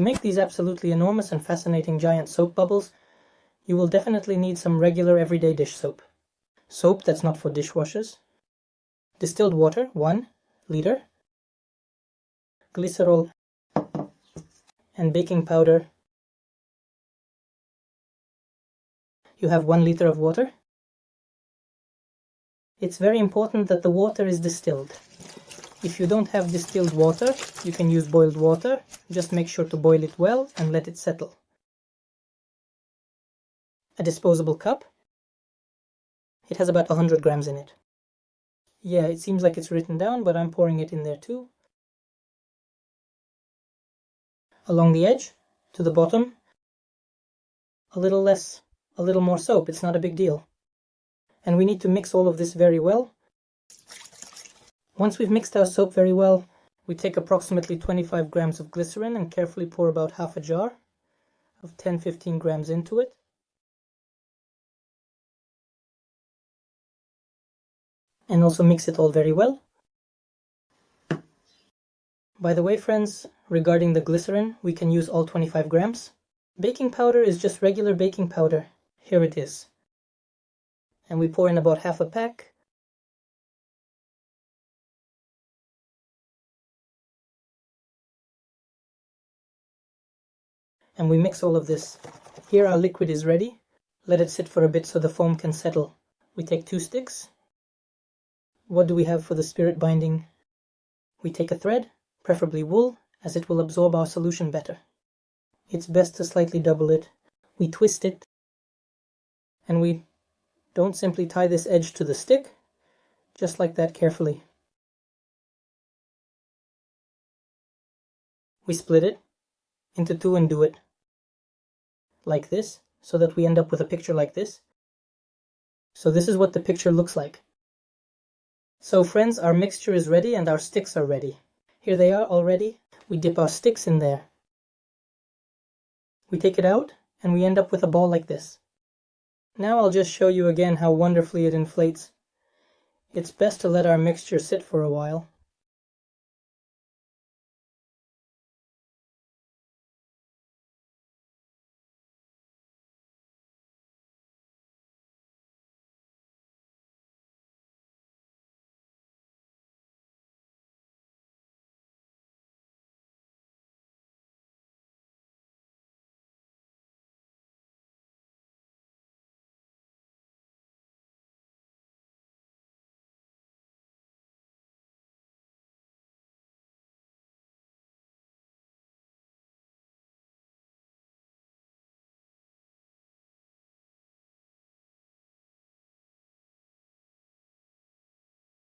To make these absolutely enormous and fascinating giant soap bubbles, you will definitely need some regular everyday dish soap. Soap that's not for dishwashers. Distilled water, 1 liter. Glycerol and baking powder. You have 1 liter of water. It's very important that the water is distilled. If you don't have distilled water, you can use boiled water. Just make sure to boil it well and let it settle. A disposable cup. It has about 100 grams in it. Yeah, it seems like it's written down, but I'm pouring it in there too. Along the edge, to the bottom, a little less, a little more soap. It's not a big deal. And we need to mix all of this very well. Once we've mixed our soap very well, we take approximately 25 grams of glycerin and carefully pour about half a jar of 10-15 grams into it. And also mix it all very well. By the way, friends, regarding the glycerin, we can use all 25 grams. Baking powder is just regular baking powder. Here it is. And we pour in about half a pack. And we mix all of this. Here our liquid is ready. Let it sit for a bit so the foam can settle. We take 2 sticks. What do we have for the spirit binding? We take a thread, preferably wool, as it will absorb our solution better. It's best to slightly double it. We twist it, and we don't simply tie this edge to the stick, just like that carefully. We split it into 2 and do it like this, so that we end up with a picture like this. So this is what the picture looks like. So friends, our mixture is ready and our sticks are ready. Here they are already. We dip our sticks in there. We take it out and we end up with a ball like this. Now I'll just show you again how wonderfully it inflates. It's best to let our mixture sit for a while.